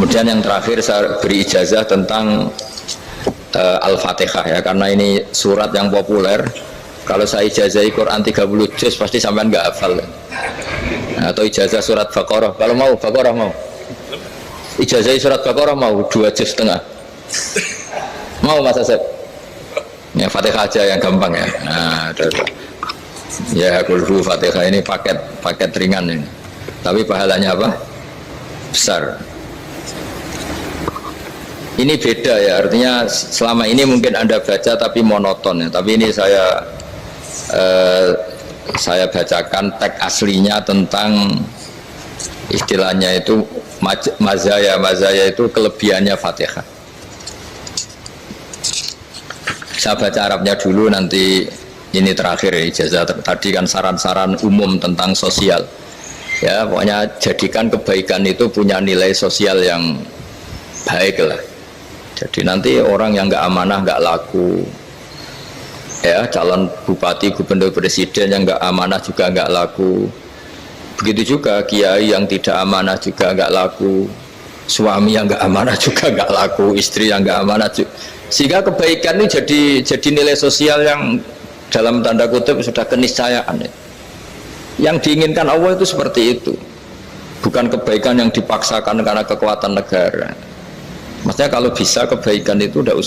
Kemudian yang terakhir saya beri ijazah tentang Al-Fatihah ya, karena ini surat yang populer. Kalau saya ijazahi Quran 30 juz pasti sampean nggak hafal. Atau ijazah surat Baqarah, kalau mau Baqarah mau. Ijazahi surat Baqarah mau 2 juz setengah. Mau Mas Asep? Ya Fatihah aja yang gampang ya. Nah, ya kulhu Fatihah ini paket ringan ini. Tapi pahalanya apa? Besar. Ini beda ya, artinya selama ini mungkin Anda baca tapi monoton ya. Tapi ini saya bacakan teks aslinya tentang istilahnya itu mazaya itu kelebihannya Fatihah. Saya baca Arabnya dulu, nanti ini terakhir ya, ijazah tadi kan saran-saran umum tentang sosial ya, pokoknya jadikan kebaikan itu punya nilai sosial yang baik lah. Jadi nanti orang yang nggak amanah nggak laku ya, calon bupati, gubernur, presiden yang nggak amanah juga nggak laku. Begitu juga kiai yang tidak amanah juga nggak laku, suami yang nggak amanah juga nggak laku, istri yang nggak amanah juga. Sehingga kebaikan ini jadi nilai sosial yang dalam tanda kutip sudah keniscayaan. Yang diinginkan Allah itu seperti itu, bukan kebaikan yang dipaksakan karena kekuatan negara. Maksudnya kalau bisa kebaikan itu tidak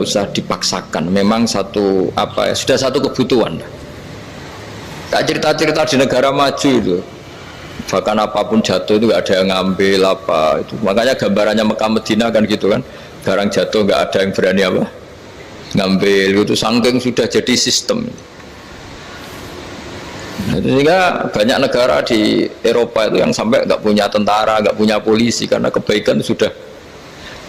usah dipaksakan. Memang satu sudah satu kebutuhan. Tak cerita-cerita di negara maju itu, bahkan apapun jatuh itu nggak ada yang ngambil apa itu. Makanya gambarannya Mekah Medina kan gitu kan, barang jatuh nggak ada yang berani ngambil itu, saking sudah jadi sistem. Sehingga banyak negara di Eropa itu yang sampai nggak punya tentara, nggak punya polisi karena kebaikan sudah.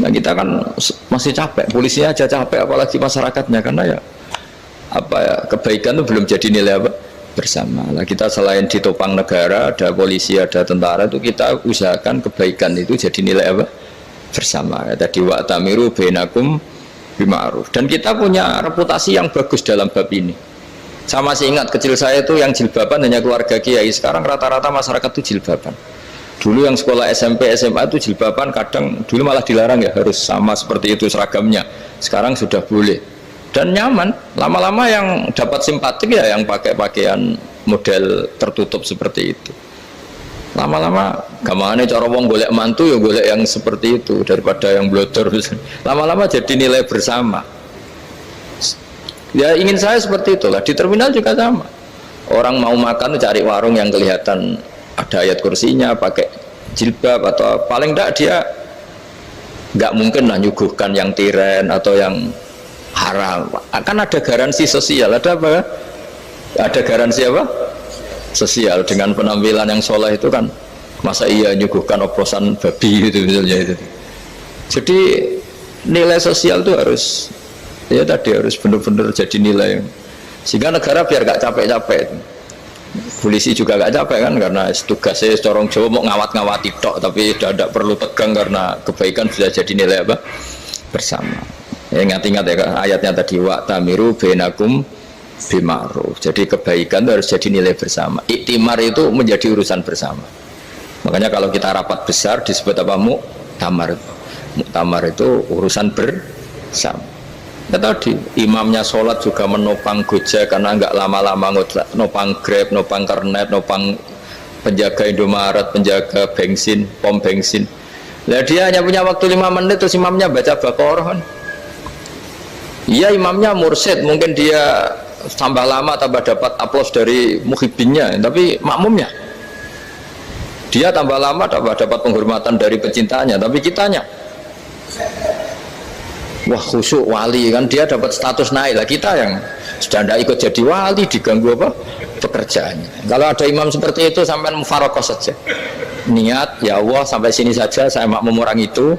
Nah kita kan masih capek, polisinya aja capek, apalagi masyarakatnya, karena ya kebaikan itu belum jadi nilai bersama. Nah kita selain ditopang negara, ada polisi, ada tentara, itu kita usahakan kebaikan itu jadi nilai bersama. Ya, tadi wa'tamiru bainakum bima'ruf. Dan kita punya reputasi yang bagus dalam bab ini. Saya masih ingat kecil saya itu yang jilbaban hanya keluarga kiai. Sekarang rata-rata masyarakat itu jilbaban. Dulu yang sekolah SMP, SMA itu jilbaban kadang dulu malah dilarang ya, harus sama seperti itu seragamnya. Sekarang sudah boleh dan nyaman. Lama-lama yang dapat simpatik ya yang pakai pakaian model tertutup seperti itu. Lama-lama gamane cara wong golek mantu ya golek yang seperti itu daripada yang blodor. Lama-lama jadi nilai bersama. Ya ingin saya seperti itulah. Di terminal juga sama. Orang mau makan cari warung yang kelihatan ada ayat kursinya, pakai jilbab, atau paling tidak dia nggak mungkin lah nyuguhkan yang tiren atau yang haram. Akan ada garansi sosial, ada apa? Ada garansi apa? Sosial dengan penampilan yang soleh itu kan, masa iya nyuguhkan oplosan babi gitu misalnya itu. Jadi nilai sosial itu harus harus benar-benar jadi nilai, sehingga negara biar nggak capek-capek. Polisi juga gak capek kan, karena tugasnya corong Jawa mau ngawat-ngawati tok, tapi tidak perlu tegang karena kebaikan sudah jadi nilai bersama. Ya, ingat-ingat ya ayatnya tadi, wa'tamiru bainakum bima'ruf. Jadi kebaikan itu harus jadi nilai bersama. Iktimar itu menjadi urusan bersama. Makanya kalau kita rapat besar disebut apa? Muktamar. Muktamar itu urusan bersama. Ya tadi imamnya sholat juga menopang Gojek karena nggak lama-lama nopang Grab, nopang Kernet, nopang penjaga Indomaret, penjaga bensin, pom bensin. Nah dia hanya punya waktu 5 menit terus imamnya baca Baqarah kan. Iya imamnya mursyid, mungkin dia tambah lama tambah dapat aplaus dari muhibbinnya, tapi makmumnya dia tambah lama tambah dapat penghormatan dari pecintanya, tapi kitanya wah khusyuk wali kan, dia dapat status naik lah. Kita yang sudah tidak ikut jadi wali diganggu pekerjaannya. Kalau ada imam seperti itu sampai mufarokoh saja, niat ya Allah sampai sini saja saya makmum orang itu,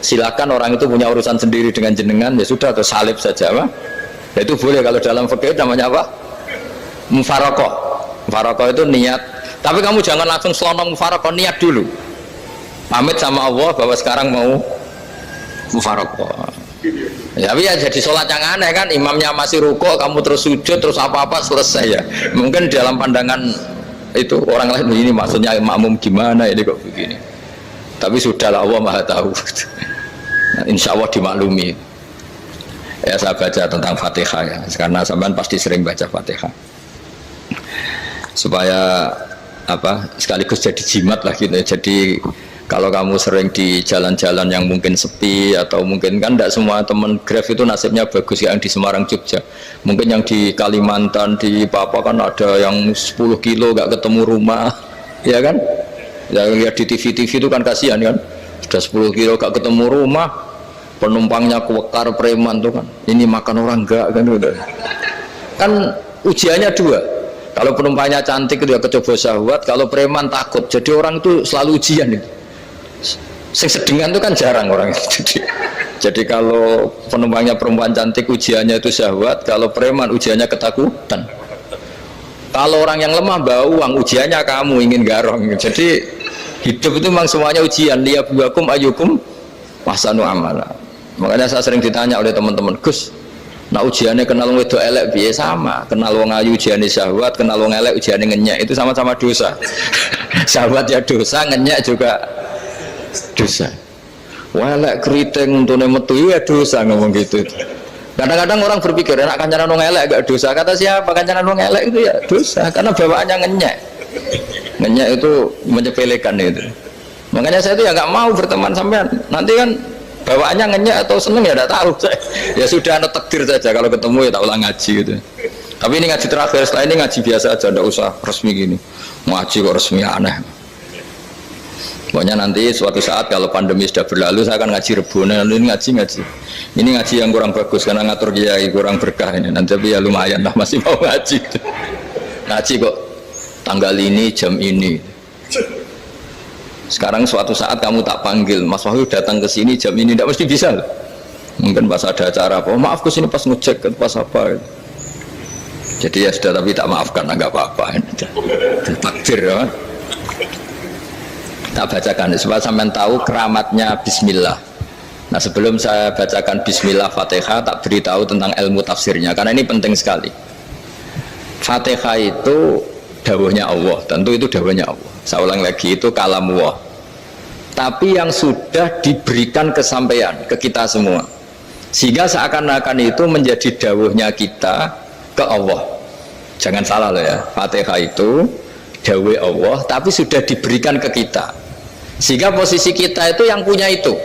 silakan orang itu punya urusan sendiri dengan jenengan, ya sudah, atau salib saja ya itu boleh. Kalau dalam fikih namanya apa? Mufarokoh. Mufarokoh itu niat, tapi kamu jangan langsung selonong mufarokoh, niat dulu pamit sama Allah bahwa sekarang mau mufarokoh. Ya, tapi ya jadi sholat yang aneh kan, imamnya masih rukuk, kamu terus sujud, terus apa-apa selesai ya. Mungkin dalam pandangan itu orang lain begini, maksudnya makmum gimana ini kok begini. tapi sudahlah Allah Maha tahu. Nah, insya Allah dimaklumi. Ya saya baca tentang Fatihah ya, karena sampean pasti sering baca Fatihah. Supaya apa sekaligus jadi jimat lah gitu. Jadi kalau kamu sering di jalan-jalan yang mungkin sepi atau mungkin kan tidak semua teman Grab itu nasibnya bagus yang di Semarang Jogja, mungkin yang di Kalimantan di Papua kan ada yang 10 kilo gak ketemu rumah ya kan, yang lihat di TV itu kan kasihan kan, sudah 10 kilo gak ketemu rumah, penumpangnya kuwekar preman tuh kan, ini makan orang enggak kan, udah kan ujiannya dua. Kalau penumpangnya cantik itu ya kecoba syahwat, kalau preman takut. Jadi orang itu selalu ujian itu. Sing sedengan itu kan jarang orang itu. Jadi kalau penumpangnya perempuan cantik ujiannya itu syahwat, kalau preman ujiannya ketakutan. Kalau orang yang lemah bawa uang ujiannya kamu ingin garong. Jadi hidup itu memang semuanya ujian. Liyabluwakum ayyukum ahsanu amala. Makanya saya sering ditanya oleh teman-teman, Gus, nah ujiannya kenal wong wedok elek piye? Sama, kenal wong ayu ujiannya syahwat, kenal wong elek ujiannya ngenyek, itu sama-sama dosa. Syahwat ya dosa, ngenyek juga dosa. Wah elek keriting untune metu ya dosa, ngomong gitu. Kadang-kadang orang berpikir enak kancanan wong elek gak dosa. Kata siapa? Kancanan wong elek itu ya dosa, karena bawaannya ngenyek. Ngenyek itu menyepelekan itu. Makanya saya itu ya nggak mau berteman sampean. Nanti kan bawaannya ngenyek atau seneng ya tidak tahu. Ya sudah ada takdir saja, kalau ketemu ya tak ulang ngaji gitu. Tapi ini ngaji terakhir, setelah ini ngaji biasa aja, tidak usah resmi gini. Ngaji kok resmi aneh. Pokoknya nanti suatu saat kalau pandemi sudah berlalu saya akan ngaji Rebona, ini ngaji. Ini ngaji yang kurang bagus karena ngatur kiai kurang berkah ini. Nanti tapi ya lumayan lah masih mau ngaji. Ngaji kok tanggal ini jam ini. Sekarang suatu saat kamu tak panggil, Mas Wahyu datang ke sini jam ini, tidak mesti bisa. Mungkin pas ada acara apa, oh, maaf ke sini pas ngecek, pas apa. Jadi ya sudah, tapi tak maafkan, enggak apa-apa. Takdir ya. Tak bacakan supaya sampean tahu keramatnya Bismillah. Nah sebelum saya bacakan Bismillah Fatihah, tak beritahu tentang ilmu tafsirnya, karena ini penting sekali. Fatihah itu dawuhnya Allah, tentu itu dawuhnya Allah. Saya ulang lagi, itu kalam Allah. Tapi yang sudah diberikan kesampaian ke kita semua, sehingga seakan-akan itu menjadi dawuhnya kita ke Allah. Jangan salah loh ya, Fatihah itu dawuh Allah, tapi sudah diberikan ke kita, sehingga posisi kita itu yang punya itu.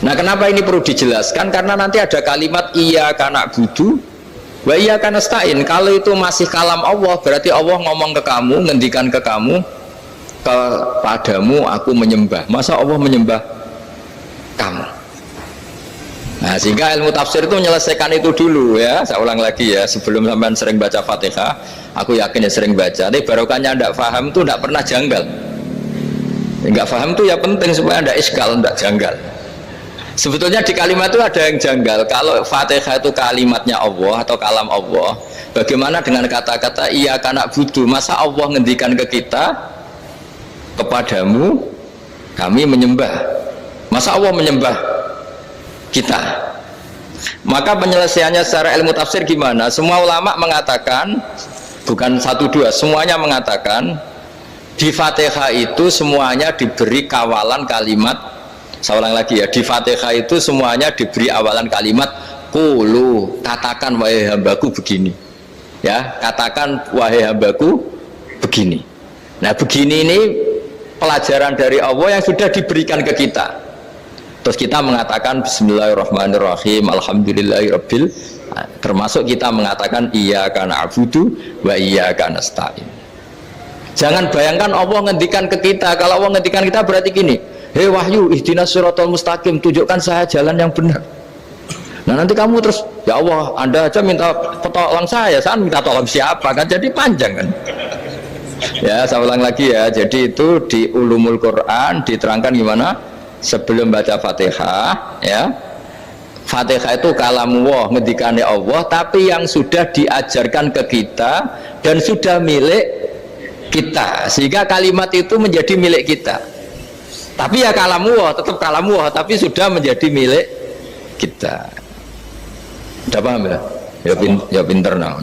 Nah kenapa ini perlu dijelaskan? Karena nanti ada kalimat iyyaka na'budu wa iyyaka nasta'in. Kalau itu masih kalam Allah, berarti Allah ngomong ke kamu, ngendikan ke kamu, kepadamu aku menyembah. Masa Allah menyembah kamu? Nah sehingga ilmu tafsir itu menyelesaikan itu dulu ya. Saya ulang lagi ya, sebelum sampean sering baca Fatihah, aku yakin ya sering baca, tapi barokahnya tidak paham itu tidak pernah janggal. Enggak paham itu ya penting supaya tidak iskal, tidak janggal. Sebetulnya di kalimat itu ada yang janggal. Kalau Fatihah itu kalimatnya Allah atau kalam Allah, bagaimana dengan kata-kata iyyaka na'budu? Masa Allah ngendikan ke kita, kepadamu kami menyembah? Masa Allah menyembah kita? Maka penyelesaiannya secara ilmu tafsir gimana? Semua ulama mengatakan, bukan satu dua, semuanya mengatakan di Fatihah itu semuanya diberi kawalan kalimat. Saya ulang lagi ya, di Fatihah itu semuanya diberi awalan kalimat qulu, katakan wahai hambaku begini ya, katakan wahai hambaku begini. Nah begini ini pelajaran dari Allah yang sudah diberikan ke kita, terus kita mengatakan bismillahirrahmanirrahim alhamdulillahirabbil, termasuk kita mengatakan iyyaka na'budu wa iyyaka nasta'in. Jangan bayangkan Allah ngendikan ke kita. Kalau Allah ngendikan kita berarti gini, hei wahyu ihdinas siratal mustaqim, tunjukkan saya jalan yang benar. Nah nanti kamu terus, ya Allah Anda aja minta tolong saya minta tolong siapa kan, jadi panjang kan. Ya saya ulang lagi ya, jadi itu di ulumul Quran diterangkan gimana sebelum baca Fatihah ya. Fatihah itu kalamullah, ngendikannya Allah, tapi yang sudah diajarkan ke kita dan sudah milik kita, sehingga kalimat itu menjadi milik kita. Tapi ya kalamullah, tetap kalamullah, tapi sudah menjadi milik kita. Udah paham ya? Ya pinter nah.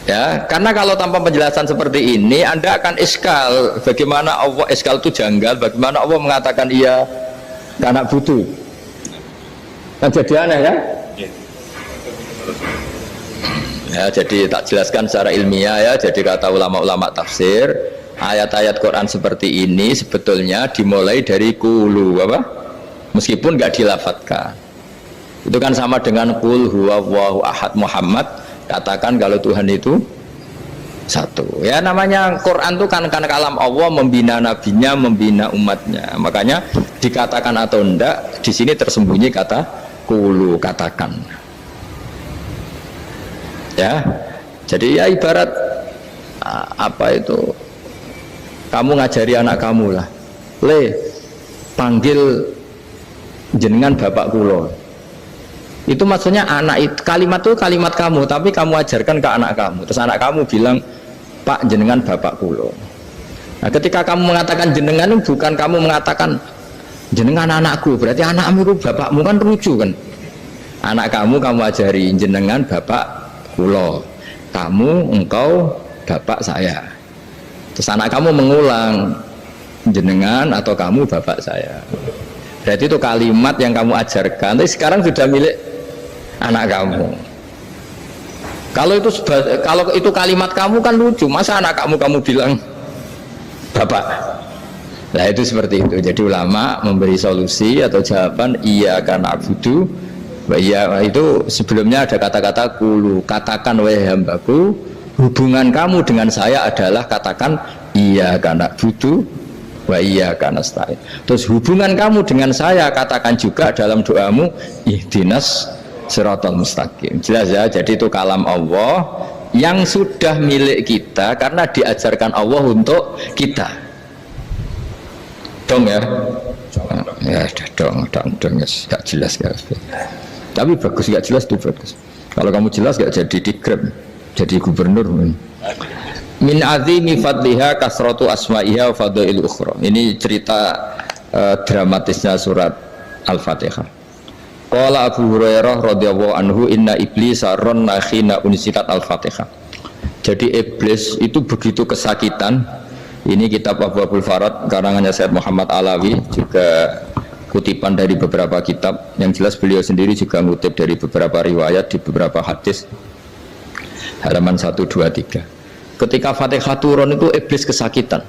Ya, karena kalau tanpa penjelasan seperti ini Anda akan iskal. Bagaimana Allah iskal itu janggal, bagaimana Allah mengatakan iya anak butuh. Kan jadi aneh kan? Ya, jadi tak jelaskan secara ilmiah ya. Jadi kata ulama-ulama tafsir, ayat-ayat Quran seperti ini sebetulnya dimulai dari kulu apa? Meskipun nggak dilafatkan. Itu kan sama dengan qul huwallahu ahad Muhammad, katakan kalau Tuhan itu satu. Ya namanya Quran itu kan kalam Allah, membina nabinya, membina umatnya. Makanya dikatakan atau enggak, di sini tersembunyi kata qulu, katakan. Ya. Jadi ya ibarat apa itu? Kamu ngajari anak kamu lah. Panggil jenengan bapak kulo. Itu maksudnya anak itu, kalimat itu kalimat kamu, tapi kamu ajarkan ke anak kamu. Terus anak kamu bilang, Pak jenengan bapak kulo. Nah ketika kamu mengatakan jenengan, bukan kamu mengatakan jenengan anakku, berarti anakmu itu bapakmu, kan lucu kan. Anak kamu ajari jenengan bapak kulo, kamu engkau bapak saya. Terus anak kamu mengulang, jenengan atau kamu bapak saya. Berarti itu kalimat yang kamu ajarkan, tapi sekarang sudah milik anak kamu. Kalau itu kalimat kamu kan lucu, masa anak kamu bilang bapak. Nah itu seperti itu. Jadi ulama memberi solusi atau jawaban iya karena abudu. Iya itu sebelumnya ada kata-kata kulu, katakan wahai hambaku, hubungan kamu dengan saya adalah katakan iya karena abudu wa iya karena nasta'in. Terus hubungan kamu dengan saya katakan juga dalam doamu ihdinas siratal mustaqim. Jelas ya, jadi itu kalam Allah yang sudah milik kita karena diajarkan Allah untuk kita. Dong ya? Ya dong ya, gak jelas ya. Tapi bagus, gak jelas itu bagus. Kalau kamu jelas gak jadi dikrem, jadi gubernur. Min azimi fadliha kasratu asma'iha wa fadail ukhra. Ini cerita dramatisnya surat Al-Fatihah. Qala Abu Hurairah radhiyallahu anhu inna iblisa ranna khina unsikat Al-Fatihah. Jadi iblis itu begitu kesakitan. Ini kitab Abwaabul Farad karangannya Syekh Muhammad Alawi, juga kutipan dari beberapa kitab. Yang jelas beliau sendiri juga ngutip dari beberapa riwayat di beberapa hadis. Halaman 123. Ketika Fatihah turun itu iblis kesakitan.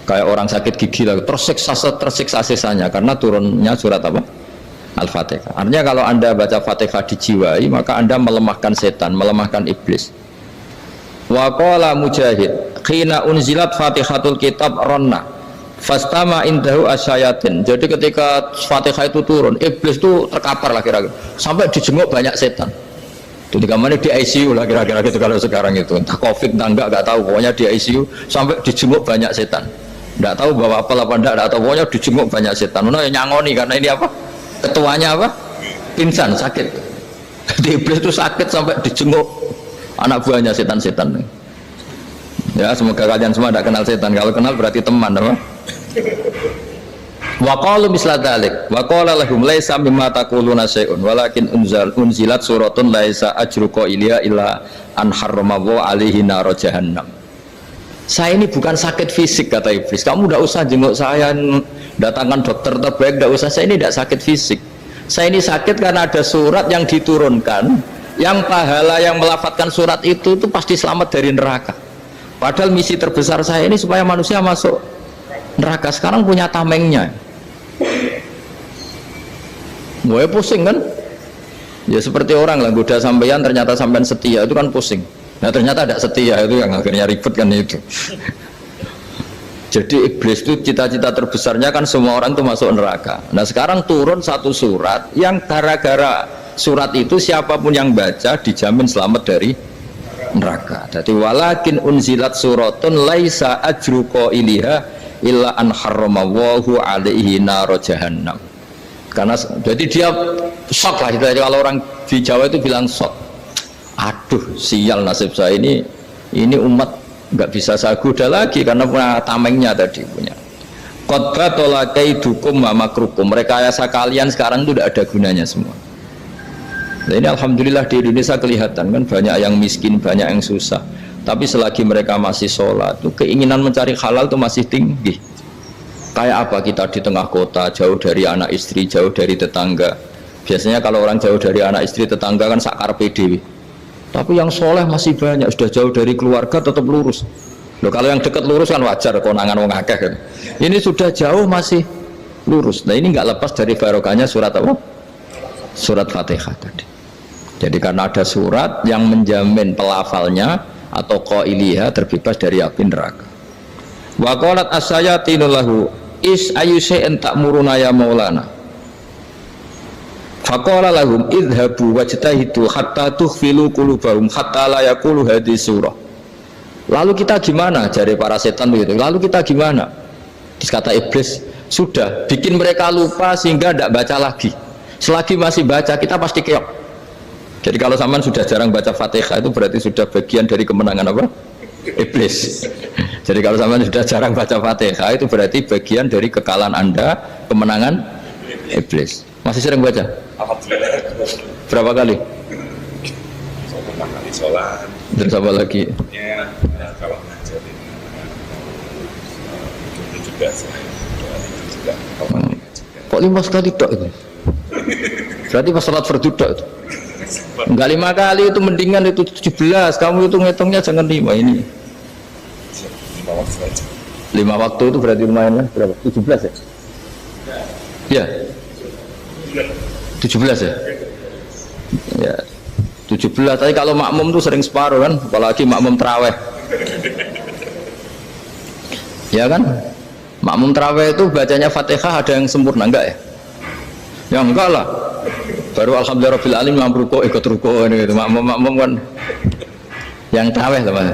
Kayak orang sakit gigi lah, tersiksa sisanya karena turunnya surat apa? Al-Fatihah. Artinya kalau Anda baca Fatihah dijiwai, maka Anda melemahkan setan, melemahkan iblis. Wa qala Mujahid, khina unzilat Fatihatul kitab ronna fastama indahu asyayatin. Jadi ketika Fatihah itu turun, iblis itu terkapar lah kira-kira. Sampai dijenguk banyak setan. Itu di kamarnya di ICU lah kira-kira gitu kalau sekarang itu. Entah Covid entah enggak tahu, pokoknya di ICU sampai dijenguk banyak setan. Enggak tahu bawa apa enggak tahu, pokoknya dijenguk banyak setan. Mana yang nyangoni karena ini apa? Ketuanya apa? Pingsan, sakit. Di iblis itu sakit sampai dijenguk anak buahnya setan-setan. Ya semoga kalian semua tidak kenal setan. Kalau kenal berarti teman, apa? Wa qalu misla dzalik wa qala lahum laisa mimma taquluna syai'un walakin unzilat suratun laisa ajruqa ilya illa an harramahu alaihi nar jahannam. Saya ini bukan sakit fisik, kata iblis. Kamu tidak usah jenguk saya, datangkan dokter terbaik, tidak usah. Saya ini tidak sakit fisik. Saya ini sakit karena ada surat yang diturunkan, yang pahala yang melafatkan surat itu pasti selamat dari neraka. Padahal misi terbesar saya ini supaya manusia masuk neraka. Sekarang punya tamengnya. Gue pusing kan? Ya seperti orang lah, goda sampean ternyata sampean setia, itu kan pusing. Nah ternyata tidak setia, itu yang akhirnya ribet kan itu. Jadi iblis itu cita-cita terbesarnya kan semua orang itu masuk neraka. Nah sekarang turun satu surat yang gara-gara surat itu siapapun yang baca dijamin selamat dari neraka. Jadi walakin unzilat suratun laisa ajruqa iliha illa an harramahu alaihi nar jahannam. Karena jadi dia shock lah, kalau orang di Jawa itu bilang shock. Aduh sial nasib saya ini umat nggak bisa saya goda lagi karena punya tamengnya tadi punya. Qad batala kaidukum wa makrukum. Rekayasa kalian sekarang itu tidak ada gunanya semua. Nah, ini alhamdulillah di Indonesia kelihatan kan banyak yang miskin, banyak yang susah. Tapi selagi mereka masih sholat, tuh keinginan mencari halal itu masih tinggi. Kayak apa kita di tengah kota, jauh dari anak istri, jauh dari tetangga. Biasanya kalau orang jauh dari anak istri, tetangga kan sakar PDW. Tapi yang soleh masih banyak, sudah jauh dari keluarga tetap lurus. Loh, kalau yang dekat lurus kan wajar, konangan wong akeh kan. Ini sudah jauh masih lurus. Nah ini nggak lepas dari barokahnya surat apa? Surat Fatihah tadi. Jadi karena ada surat yang menjamin pelafalnya atau qailiha terbebas dari api neraka. Wa qalat as-sayatinu lahu is ayu shay'in ta'muruna ya maulana. Faqala lahum idhabu wajtahidu hatta tukhfilu qulubahum hatta la yaqulu hadhihi surah. Lalu kita gimana? Jari para setan begitu. Lalu kita gimana? Terus kata iblis, sudah bikin mereka lupa sehingga tidak baca lagi. Selagi masih baca kita pasti keok. Jadi kalau sampean sudah jarang baca Fatihah itu berarti sudah bagian dari kemenangan apa? Iblis. Jadi kalau sampean sudah jarang baca Fatihah itu berarti bagian dari kekalahan Anda, kemenangan iblis. Masih sering baca? Alhamdulillah. Berapa kali? Sama kali sholat. Dan sama lagi? Ya, kalau ngajarin itu juga saya juga. Kok 5 kali tok itu? Berarti pas sholat fardu tok itu? Enggak 5 kali itu mendingan itu 17. Kamu itu ngitungnya jangan 5 ini. 5 waktu saja. 5 waktu itu berarti lumayan lah. Berapa? 17 ya? Ya. 17 ya? Ya. 17. Tapi kalau makmum tuh sering separuh kan, apalagi makmum tarawih. Ya kan? Makmum tarawih itu bacanya Fatihah ada yang sempurna enggak ya? Ya enggak lah. Baru alhamdulillah rabbil alamin mampu ruko ikut ruko ini gitu. Makmum kan yang tarawih teman.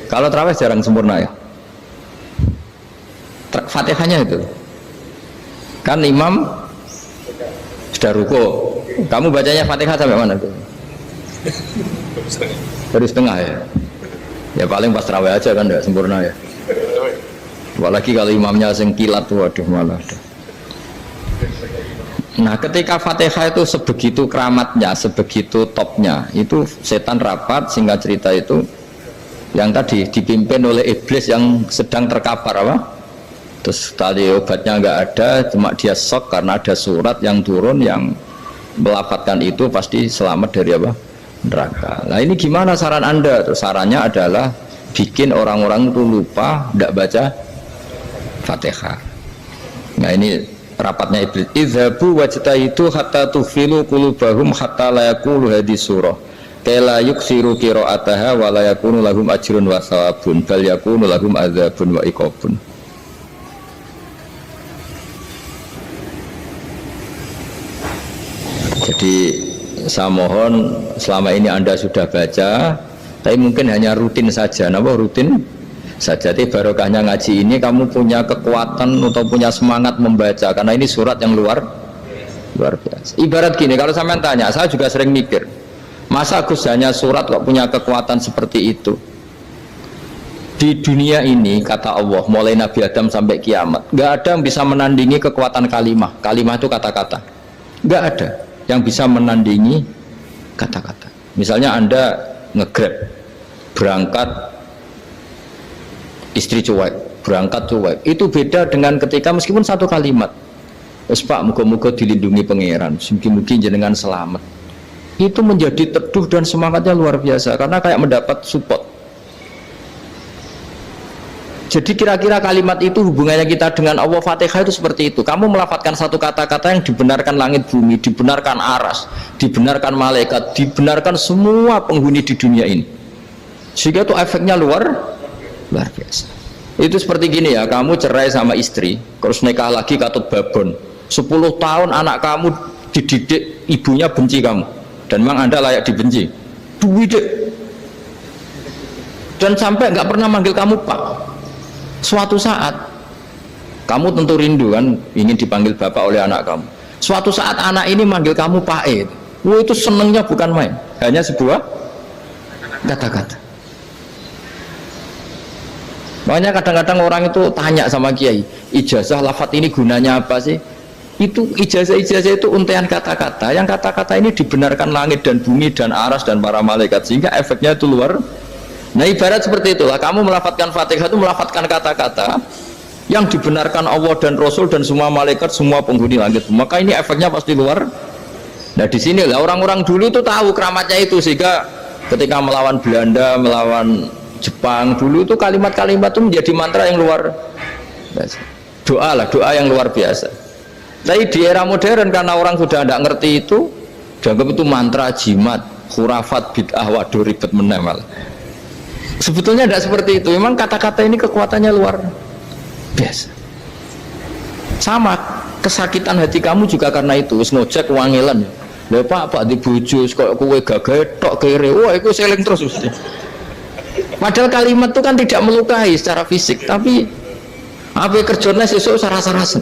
Kalau tarawih jarang sempurna ya. Fatihahnya itu. Kan imam sudah ruko. Kamu bacanya Fatihah sampai mana tuh? Baru setengah ya. Ya paling pas tarawih aja kan enggak sempurna ya. Apalagi kalau imamnya sing kilat tuh waduh malah. Nah ketika Fatihah itu sebegitu keramatnya, sebegitu topnya, itu setan rapat, singkat cerita itu yang tadi dipimpin oleh iblis yang sedang terkapar apa? Terus tali obatnya nggak ada, cuma dia shock karena ada surat yang turun yang melafatkan itu pasti selamat dari apa? Neraka. Nah ini gimana saran Anda? Terus sarannya adalah bikin orang-orang itu lupa, tidak baca Fatihah. Nah ini rapatnya iblis. Idhabu wajtahidu hatta tukhfilu qulubahum hatta la yaqulu hadhihi surah kala yuksiru qira'ataha wa la yakunu lahum ajrun wa thawabun bal yakunu lahum adzabun wa iqabun. Jadi saya mohon selama ini Anda sudah baca tapi mungkin hanya rutin saja. Napa rutin saja? Jadi barokahnya ngaji ini kamu punya kekuatan atau punya semangat membaca karena ini surat yang luar biasa. Ibarat gini, kalau sampean tanya, saya juga sering mikir, masa Gus hanya surat kok punya kekuatan seperti itu? Di dunia ini kata Allah, mulai Nabi Adam sampai kiamat, nggak ada yang bisa menandingi kekuatan kalimah. Kalimah itu kata-kata. Nggak ada yang bisa menandingi kata-kata. Misalnya Anda nge-grab berangkat istri cuek, berangkat cuek, itu beda dengan ketika meskipun satu kalimat, wes Pak, muga-muga dilindungi pangeran, mungkin jenengan selamat, itu menjadi teduh dan semangatnya luar biasa karena kayak mendapat support. Jadi kira-kira kalimat itu hubungannya kita dengan Allah. Fatihah itu seperti itu. Kamu melafadzkan satu kata-kata yang dibenarkan langit bumi, dibenarkan aras, dibenarkan malaikat, dibenarkan semua penghuni di dunia ini, sehingga itu efeknya luar biasa. Itu seperti gini ya, kamu cerai sama istri, terus nikah lagi katut babon, 10 tahun anak kamu dididik, ibunya benci kamu, dan memang Anda layak dibenci, dididik, dan sampai nggak pernah manggil kamu Pak. Suatu saat kamu tentu rindu kan, ingin dipanggil bapak oleh anak kamu. Suatu saat anak ini manggil kamu Pak E, itu senengnya bukan main, hanya sebuah kata-kata. Makanya kadang-kadang orang itu tanya sama kiai, ijazah lafadz ini gunanya apa sih? Itu ijazah-ijazah itu untaian kata-kata, yang kata-kata ini dibenarkan langit dan bumi dan aras dan para malaikat, sehingga efeknya itu luar. Nah ibarat seperti itulah, kamu melafadzkan Fatihah itu melafadzkan kata-kata yang dibenarkan Allah dan Rasul dan semua malaikat, semua penghuni langit, maka ini efeknya pasti luar. Nah di sini lah orang-orang dulu itu tahu keramatnya itu, sehingga ketika melawan Belanda, melawan Jepang dulu itu kalimat-kalimat itu menjadi mantra yang luar biasa. Doa lah, doa yang luar biasa. Tapi di era modern karena orang sudah tidak ngerti itu, dianggap itu mantra, jimat, khurafat, bid'ah, waduh ribet menemal. Sebetulnya tidak seperti itu. Memang kata-kata ini kekuatannya luar biasa. Sama kesakitan hati kamu juga karena itu. Wis ngojek wangilan. Lha Pak di bojo kok kowe gagahe tok kere. Wah, iku seling terus mesti. Padahal kalimat itu kan tidak melukai secara fisik, tapi apa kerjanya sesuk sarasa-rasen.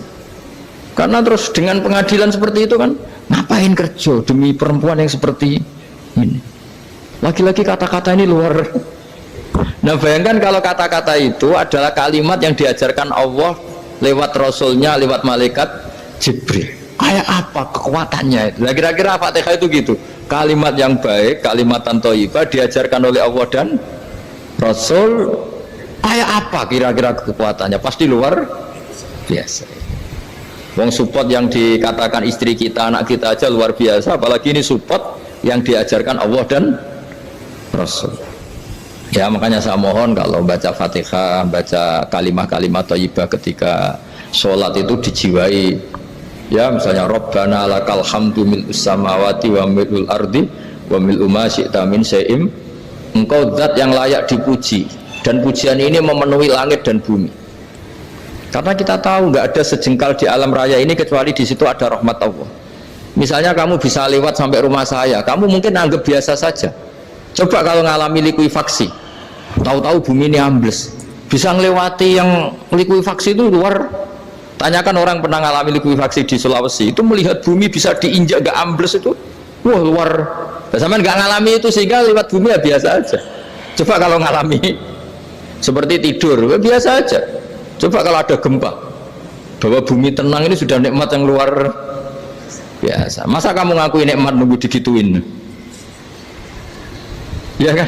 Karena terus dengan pengadilan seperti itu kan, ngapain kerja demi perempuan yang seperti ini? Lagi-lagi kata-kata ini luar. Nah bayangkan kalau kata-kata itu adalah kalimat yang diajarkan Allah lewat Rasulnya, lewat malaikat Jibril. Kayak apa kekuatannya itu? Nah, kira-kira Fatihah itu gitu. Kalimat yang baik, kalimatan thayyibah diajarkan oleh Allah dan Rasul. Kayak apa kira-kira kekuatannya? Pasti luar biasa. Wong support yang dikatakan istri kita, anak kita aja luar biasa, apalagi ini support yang diajarkan Allah dan Rasul. Ya makanya saya mohon kalau baca Fatihah, baca kalimat-kalimat thayyibah ketika sholat itu dijiwai. Ya misalnya Rabbana lakal hamdu mil'us samawati wa mil'ul ardi wa mil'u ma syi'ta min syai'im. Engkau zat yang layak dipuji, dan pujian ini memenuhi langit dan bumi. Karena kita tahu nggak ada sejengkal di alam raya ini kecuali di situ ada rahmat Allah. Misalnya kamu bisa lewat sampai rumah saya, kamu mungkin anggap biasa saja. Coba kalau ngalami likuifaksi, tahu-tahu bumi ini ambles, bisa ngelewati yang likuifaksi itu luar. Tanyakan orang pernah ngalami likuifaksi di Sulawesi, itu melihat bumi bisa diinjak nggak ambles itu, wah luar. Sampai nggak ngalami itu sehingga lewat bumi ya biasa aja. Coba kalau ngalami seperti tidur, ya biasa aja. Coba kalau ada gempa, bahwa bumi tenang ini sudah nikmat yang luar biasa. Masa kamu ngakui nikmat nunggu digituin? Ya kan?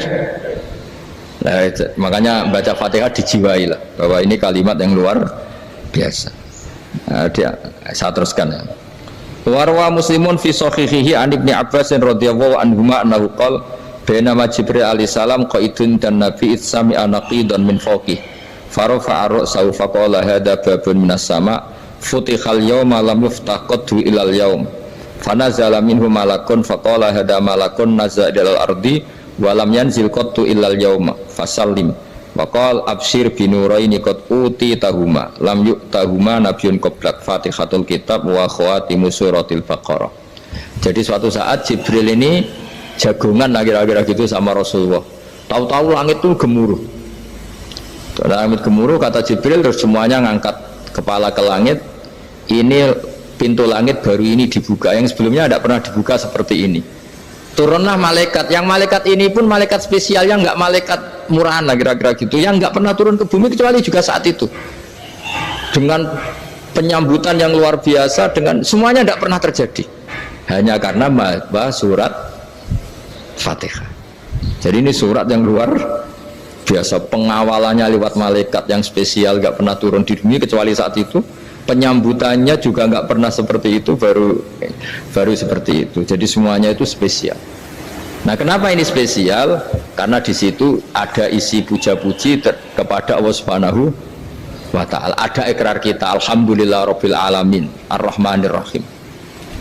Nah, makanya baca Fatihah dijiwai lah, bahwa ini kalimat yang luar biasa. Nah, saya teruskan ya. Warwa Muslimun fi sahihihi an Ibnu Abbas radhiyallahu anhuma annahu qala bainama Jibril alaihi salam qaidun dan Nabi itsami anaqidan min fawqih farofa arok faqala hada babun minas sama futihal yawma lam yuftaqadhu ilal yawm fanazala minhu malakun faqala hada malakun nazza ilal ardi walam yanzil qattu ilal yawma fasallim waqal abshir binuraini qad uti tahuma lam yu'tahuma nabiyyun qablak fatihatul kitab wa khawatimu suratil baqarah. Jadi suatu saat Jibril ini jagongan kira-kira gitu sama Rasulullah, tahu-tahu langit itu gemuruh. Langit gemuruh, kata Jibril, terus semuanya ngangkat kepala ke langit. Ini pintu langit baru ini dibuka, yang sebelumnya tidak pernah dibuka seperti ini. Turunlah malaikat, yang malaikat ini pun malaikat spesial, yang nggak malaikat murahan lah kira-kira gitu, yang nggak pernah turun ke bumi kecuali juga saat itu. Dengan penyambutan yang luar biasa, dengan semuanya tidak pernah terjadi, hanya karena surat Fatihah. Jadi ini surat yang luar biasa, pengawalannya lewat malaikat yang spesial, nggak pernah turun di dunia kecuali saat itu. Penyambutannya juga nggak pernah seperti itu, baru seperti itu. Jadi semuanya itu spesial. Nah kenapa ini spesial? Karena di situ ada isi puja-puji kepada Allah Subhanahu wa Ta'ala. Ada ikrar kita, alhamdulillah rabbil alamin ar-rahmanir rahim.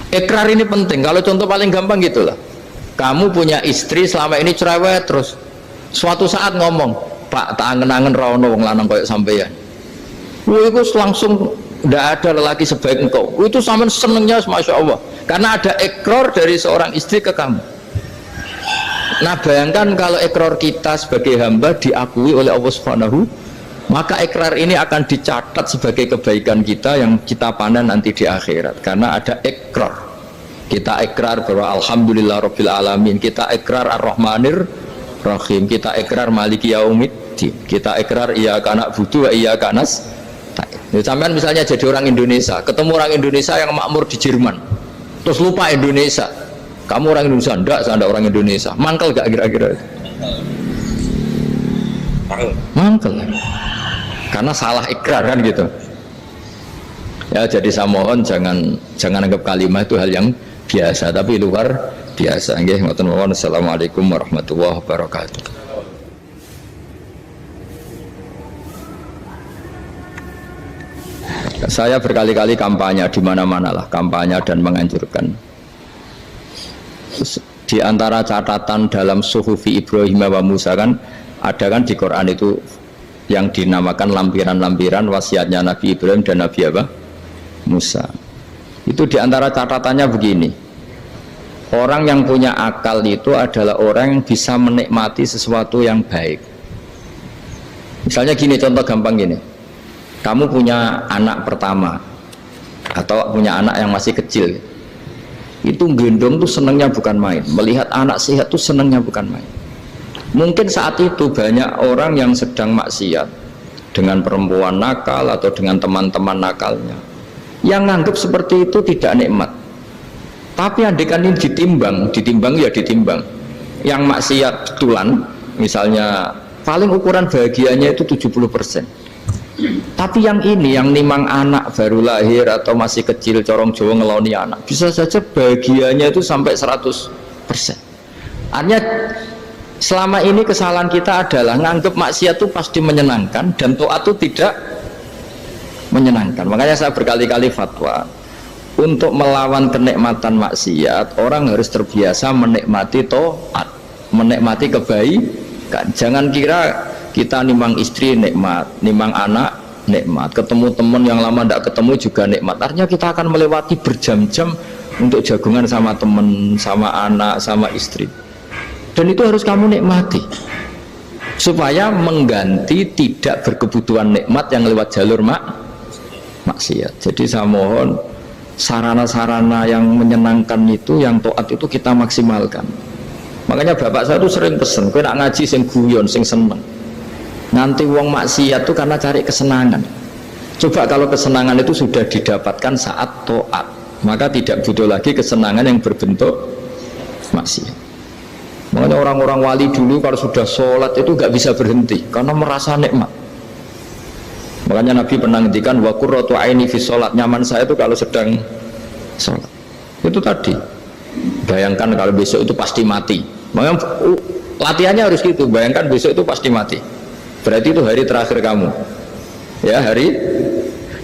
Ikrar ini penting. Kalau contoh paling gampang gitulah, kamu punya istri selama ini cerewet terus, suatu saat ngomong, Pak, tak angen-angen rawono wong lanang koyo sampeyan. Itu langsung tidak ada lelaki sebaik engkau. Itu sama senengnya, masya Allah, karena ada ikrar dari seorang istri ke kamu. Nah bayangkan kalau ikrar kita sebagai hamba diakui oleh Allah Subhanahu, maka ikrar ini akan dicatat sebagai kebaikan kita yang kita panen nanti di akhirat. Karena ada ikrar, kita ikrar bahwa alhamdulillah rabbil alamin, kita ikrar ar-rahmanir rahim, kita ikrar maliki yaumiddin, kita ikrar iyyaka na'budu wa iyyaka nasta'in. Sampean misalnya jadi orang Indonesia, ketemu orang Indonesia yang makmur di Jerman, terus lupa Indonesia. Kamu orang Indonesia? Enggak, saya enggak orang Indonesia. Mangkel gak kira-kira? Mangkel. Karena salah ikrar kan gitu. Ya, jadi saya mohon jangan anggap kalimat itu hal yang biasa, tapi luar biasa. Nggih, ngoten mawon. Assalamualaikum warahmatullahi wabarakatuh. Saya berkali-kali kampanye di mana-mana lah, kampanye dan menganjurkan. Di antara catatan dalam Suhufi Ibrahim wa Musa kan ada kan di Quran itu yang dinamakan lampiran-lampiran wasiatnya Nabi Ibrahim dan Nabi apa? Musa. Itu di antara catatannya begini. Orang yang punya akal itu adalah orang yang bisa menikmati sesuatu yang baik. Misalnya gini, contoh gampang gini. Kamu punya anak pertama atau punya anak yang masih kecil, itu gendong tuh senangnya bukan main, melihat anak sehat tuh senangnya bukan main. Mungkin saat itu banyak orang yang sedang maksiat dengan perempuan nakal atau dengan teman-teman nakalnya yang nganggap seperti itu tidak nikmat. Tapi andaikan ini ditimbang ya ditimbang. Yang maksiat betulan misalnya paling ukuran bahagianya itu 70%. Tapi yang ini, yang nimang anak baru lahir atau masih kecil, corong Jawa ngeloni anak, bisa saja bahagianya itu sampai 100%. Artinya selama ini kesalahan kita adalah nganggap maksiat itu pasti menyenangkan dan taat itu tidak menyenangkan. Makanya saya berkali-kali fatwa, untuk melawan kenikmatan maksiat, orang harus terbiasa menikmati taat, menikmati kebaikan. Jangan kira kita nimang istri nikmat, nimang anak nikmat, ketemu teman yang lama tidak ketemu juga nikmat. Artinya kita akan melewati berjam-jam untuk jagungan sama teman, sama anak, sama istri. Dan itu harus kamu nikmati supaya mengganti tidak berkebutuhan nikmat yang lewat jalur maksiat. Jadi saya mohon sarana-sarana yang menyenangkan itu, yang taat itu kita maksimalkan. Makanya bapak saya tuh sering pesen, kowe nak ngaji sing guyon, sing seneng. Nanti wong maksiat itu karena cari kesenangan. Coba kalau kesenangan itu sudah didapatkan saat taat, maka tidak butuh lagi kesenangan yang berbentuk maksiat. Makanya orang-orang wali dulu kalau sudah sholat itu gak bisa berhenti karena merasa nikmat. Makanya Nabi pernah ngendikan wa qurratu aini fi sholat, nyaman saya itu kalau sedang sholat. Itu tadi. Bayangkan kalau besok itu pasti mati. Makanya latihannya harus gitu. Bayangkan besok itu pasti mati. Berarti itu hari terakhir kamu. Ya, hari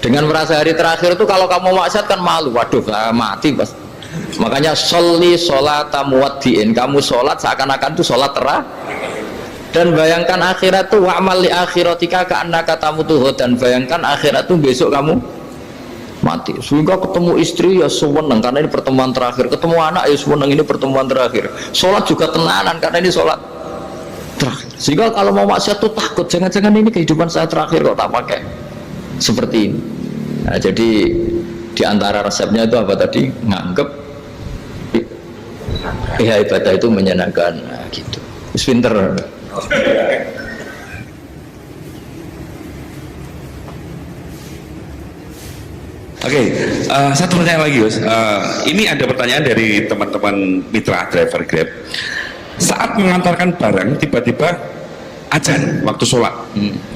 dengan merasa hari terakhir itu kalau kamu maksiat kan malu. Waduh, mati pas. Makanya sholli sholata muwaddiin. Kamu sholat seakan-akan itu sholat terakhir. Dan bayangkan akhirat itu wa'mal li akhiratika ka'annaka tamutu, dan bayangkan akhirat itu besok kamu mati. Sehingga ketemu istri ya seneng karena ini pertemuan terakhir, ketemu anak ya seneng ini pertemuan terakhir, sholat juga tenanan karena ini sholat terakhir. Sehingga kalau mau maksiat tuh takut, jangan-jangan ini kehidupan saya terakhir kok tak pakai seperti ini. Nah, jadi diantara resepnya itu apa tadi? Nganggep ibadah itu menyenangkan. Nah, gitu. Pinter. Oke, satu pertanyaan lagi, Gus. Ini ada pertanyaan dari teman-teman mitra driver Grab. Saat mengantarkan barang, tiba-tiba azan waktu sholat,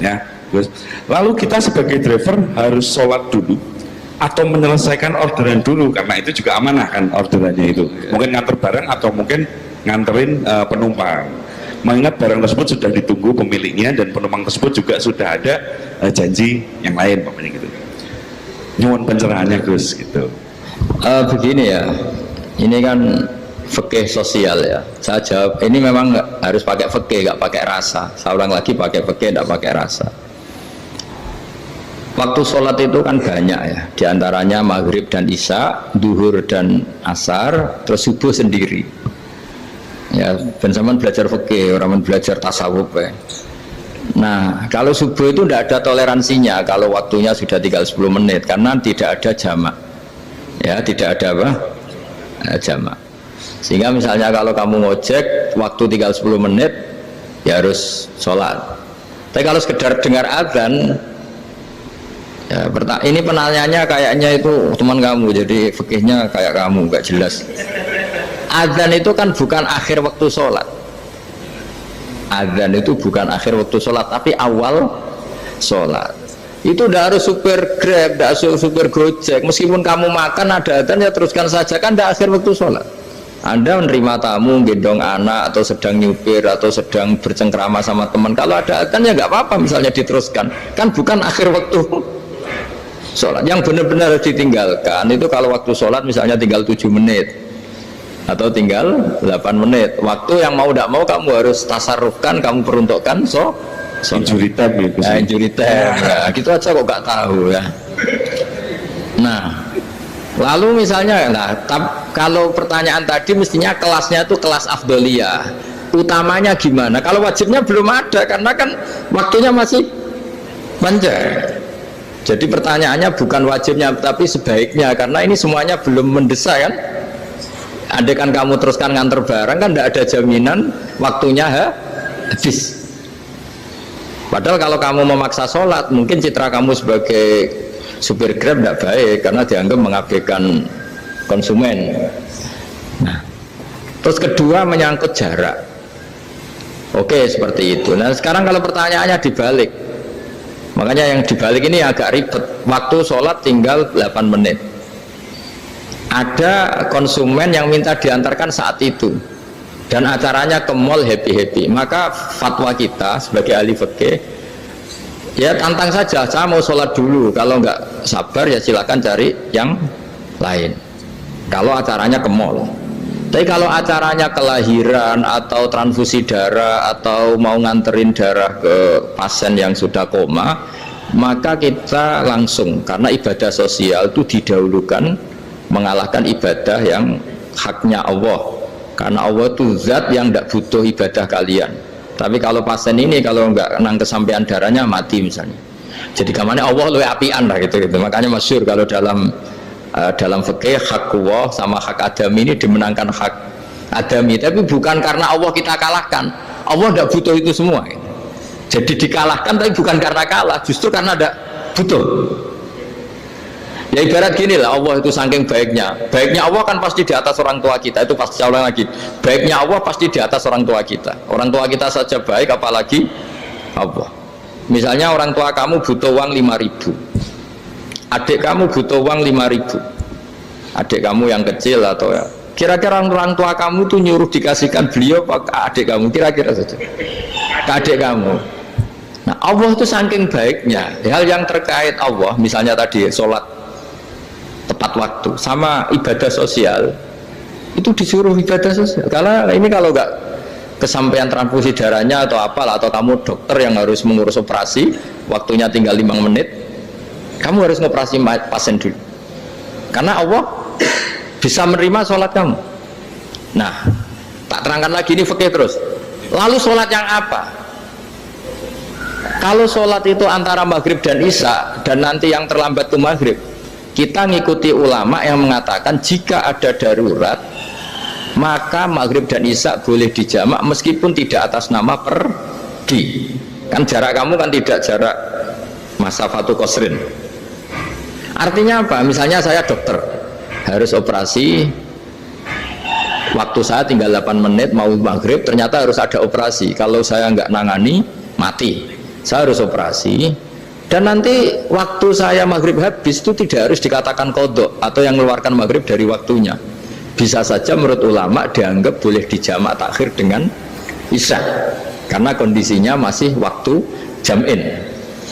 ya, Gus. Lalu kita sebagai driver harus sholat dulu atau menyelesaikan orderan dulu, karena itu juga amanah kan orderannya itu. Mungkin nganter barang atau mungkin nganterin penumpang. Mengingat barang tersebut sudah ditunggu pemiliknya dan penumpang tersebut juga sudah ada janji yang lain, pokoknya gitu. Nyuwun pencerahannya, Gus, gitu. Begini ya, ini kan fikih sosial ya. Saya jawab, ini memang harus pakai fikih, nggak pakai rasa. Saya ulang lagi, pakai fikih, nggak pakai rasa. Waktu sholat itu kan banyak ya, diantaranya maghrib dan isya, duhur dan asar, terus subuh sendiri. Ya, ben sampean belajar fikih, orang belajar tasawuf ya. Nah, kalau subuh itu tidak ada toleransinya kalau waktunya sudah tinggal 10 menit karena tidak ada jamak. Ya, tidak ada apa? Jamak. Sehingga misalnya kalau kamu ngojek waktu tinggal 10 menit ya harus sholat. Tapi kalau sekedar dengar azan Ya, ini penanyanya kayaknya itu teman kamu, jadi fikihnya kayak kamu, nggak jelas. Adzan itu kan bukan akhir waktu sholat. Adzan itu bukan akhir waktu sholat, tapi awal sholat. Itu udah harus supir Grab, udah harus supir Gojek. Meskipun kamu makan ada adzan ya teruskan saja, kan udah akhir waktu sholat. Anda menerima tamu, gendong anak, atau sedang nyupir, atau sedang bercengkrama sama teman. Kalau ada adzan ya nggak apa-apa, misalnya diteruskan. Kan bukan akhir waktu sholat. Yang benar-benar harus ditinggalkan itu kalau waktu sholat misalnya tinggal 7 menit atau tinggal 8 menit. Waktu yang mau tidak mau kamu harus tasarrufkan, kamu peruntukkan injury time ya, nah, injury time ya, gitu aja kok nggak tahu ya. Nah, lalu misalnya, kalau pertanyaan tadi mestinya kelasnya itu kelas afdoliyah, utamanya gimana? Kalau wajibnya belum ada, karena kan waktunya masih panjang. Jadi pertanyaannya bukan wajibnya, tapi sebaiknya, karena ini semuanya belum mendesak kan. Andai kan kamu teruskan nganter barang kan tidak ada jaminan waktunya habis. Padahal kalau kamu memaksa sholat, mungkin citra kamu sebagai supir Grab tidak baik karena dianggap mengabaikan konsumen. Nah, terus kedua menyangkut jarak. Oke, seperti itu. Nah, sekarang kalau pertanyaannya dibalik, makanya yang dibalik ini agak ribet. Waktu sholat tinggal 8 menit. Ada konsumen yang minta diantarkan saat itu dan acaranya ke mall happy-happy, maka fatwa kita sebagai ahli fikih, ya tantang saja, saya mau sholat dulu, kalau nggak sabar ya silakan cari yang lain kalau acaranya ke mall. Tapi kalau acaranya kelahiran atau transfusi darah atau mau nganterin darah ke pasien yang sudah koma, maka kita langsung, karena ibadah sosial itu didahulukan mengalahkan ibadah yang haknya Allah. Karena Allah itu zat yang tidak butuh ibadah kalian. Tapi kalau pasien ini kalau nggak nang kesampaian darahnya mati misalnya. Jadi kamarnya Allah lebih apian lah gitu. Makanya masyhur kalau dalam fikih hak Allah sama hak adami ini dimenangkan hak adami. Tapi bukan karena Allah kita kalahkan. Allah tidak butuh itu semua. Jadi dikalahkan tapi bukan karena kalah, justru karena tidak butuh. Ya ibarat gini lah, Allah itu saking baiknya Allah kan pasti di atas orang tua kita, itu pasti saya ulang lagi, baiknya Allah pasti di atas orang tua kita saja baik, apalagi Allah. Misalnya orang tua kamu butuh uang 5.000, adik kamu butuh uang 5.000, adik kamu yang kecil atau ya, kira-kira orang tua kamu tuh nyuruh dikasihkan beliau ke adik kamu, kira-kira saja ke adik kamu. Nah Allah itu saking baiknya, hal yang terkait Allah, misalnya tadi sholat tepat waktu sama ibadah sosial itu disuruh ibadah sosial. Karena ini kalau nggak kesampaian transfusi darahnya atau apalah, atau kamu dokter yang harus mengurus operasi waktunya tinggal 5 menit, kamu harus ngoperasi pasien dulu karena Allah bisa menerima sholat kamu. Nah, tak terangkan lagi ini fikih terus. Lalu sholat yang apa? Kalau sholat itu antara maghrib dan isya, dan nanti yang terlambat itu maghrib, kita ngikuti ulama yang mengatakan jika ada darurat maka maghrib dan isya boleh dijamak meskipun tidak atas nama pergi. Kan jarak kamu kan tidak jarak masafatu qasrin. Artinya apa? Misalnya saya dokter harus operasi, waktu saya tinggal 8 menit mau maghrib, ternyata harus ada operasi. Kalau saya nggak nangani mati, saya harus operasi. Dan nanti waktu saya maghrib habis itu tidak harus dikatakan qadha atau yang mengeluarkan maghrib dari waktunya. Bisa saja menurut ulama dianggap boleh dijamak takhir dengan isya karena kondisinya masih waktu jam'in.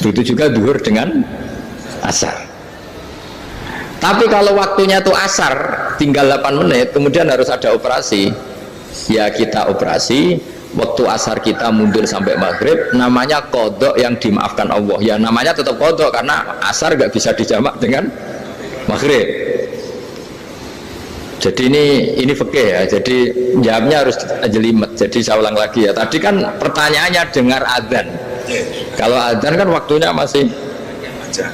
Begitu juga duhur dengan asar. Tapi kalau waktunya itu asar tinggal 8 menit kemudian harus ada operasi, ya kita operasi. Waktu asar kita mundur sampai maghrib, namanya qadha yang dimaafkan Allah. Ya namanya tetap qadha karena asar nggak bisa dijamak dengan maghrib. Jadi ini fikih ya. Jadi jawabnya harus jelimet. Jadi saya ulang lagi ya. Tadi kan pertanyaannya dengar adzan. Kalau adzan kan waktunya masih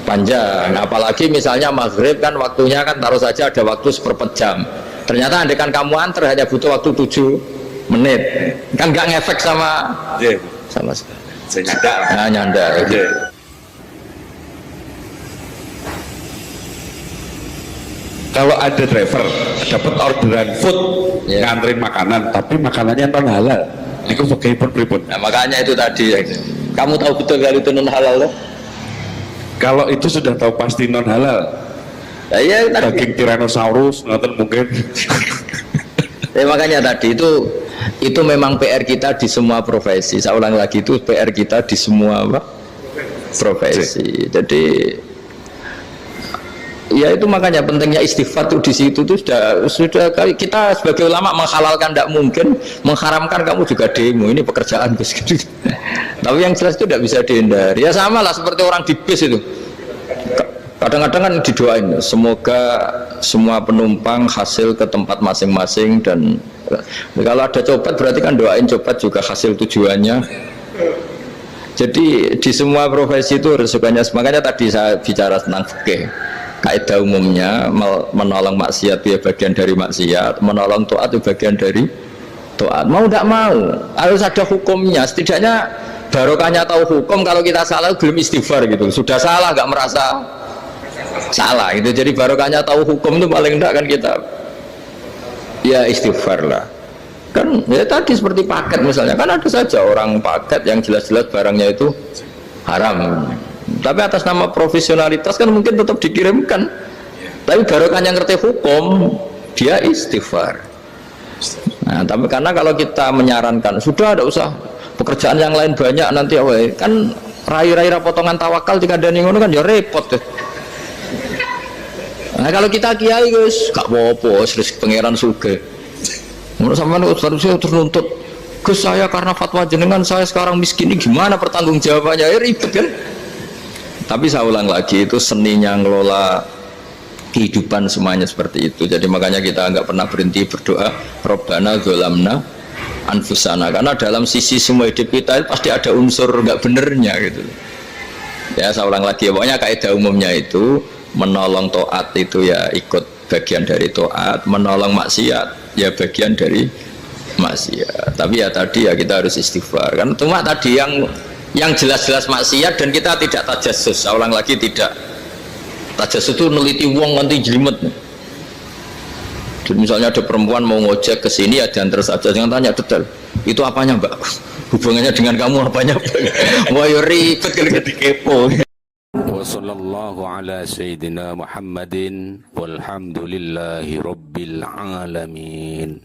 panjang. Apalagi misalnya maghrib kan waktunya kan taruh saja ada waktu 1/4 jam. Ternyata andaikan kamu antar hanya butuh waktu 7 menit, kan nggak ngefek sama saya nyanda. Nah, nyanda. kalau ada driver dapat orderan food Ya. nganterin makanan tapi makanannya non halal itu bagaimana pripun? Nah, makanya itu tadi kamu tahu betul kalau itu non halal loh. Kalau itu sudah tahu pasti non halal, Nah, iya tadi. daging Tyrannosaurus ngoten mungkin. Ya, makanya tadi itu memang PR kita di semua profesi. Saya ulang lagi, itu PR kita di semua apa? Profesi. Jadi ya itu makanya pentingnya istighfar tuh di situ tuh sudah kita sebagai ulama menghalalkan tidak mungkin, mengharamkan kamu juga demo ini pekerjaan Gus. Tapi yang jelas itu tidak bisa dihindari. Ya sama lah seperti orang di bis itu. Kadang-kadang kan didoain semoga semua penumpang hasil ke tempat masing-masing, dan kalau ada copet berarti kan doain copet juga hasil tujuannya. Jadi di semua profesi itu resikonya. Makanya tadi saya bicara tentang fikih. Kaidah umumnya menolong maksiat itu ya bagian dari maksiat, menolong taat itu bagian dari taat. Mau tidak mau harus ada hukumnya. Setidaknya barokahnya tahu hukum. Kalau kita salah belum istighfar gitu, sudah salah nggak merasa salah gitu. Jadi barokahnya tahu hukum itu paling enggak kan kita ya istighfar lah. Kan ya tadi seperti paket misalnya, kan ada saja orang paket yang jelas-jelas barangnya itu haram, tapi atas nama profesionalitas kan mungkin tetap dikirimkan, tapi barokahnya ngerti hukum dia istighfar. Nah tapi karena kalau kita menyarankan sudah ada usah pekerjaan yang lain banyak nanti kan rai-rai potongan tawakal jika ada ngono kan ya repot tuh. Nah kalau kita kiai guys gak apa-apa terus pangeran suge menurut sampean harusnya terus nuntut Gus saya karena fatwa jenengan saya sekarang miskin ini gimana pertanggung jawabannya ya ribet kan. Tapi saya ulang lagi itu seninya ngelola kehidupan semuanya seperti itu. Jadi makanya kita nggak pernah berhenti berdoa Rabbana dzolamna anfusana, karena dalam sisi semua hidup kita pasti ada unsur nggak benernya gitu ya. Saya ulang lagi pokoknya kaidah umumnya itu menolong taat itu ya ikut bagian dari taat, menolong maksiat ya bagian dari maksiat. Tapi ya tadi ya kita harus istighfar kan. Cuma tadi yang jelas-jelas maksiat dan kita tidak tajassus. Saya ulang lagi, tidak tajassus itu neliti wong nanti jelimet. Jadi misalnya ada perempuan mau ngojek ke sini ya diantar saja, jangan tanya detail itu apanya mbak, hubungannya dengan kamu apanya mbak. Wah ya ribet kalau jadi kepo. Wassallallahu ala sayyidina Muhammadin walhamdulillahi rabbil alamin.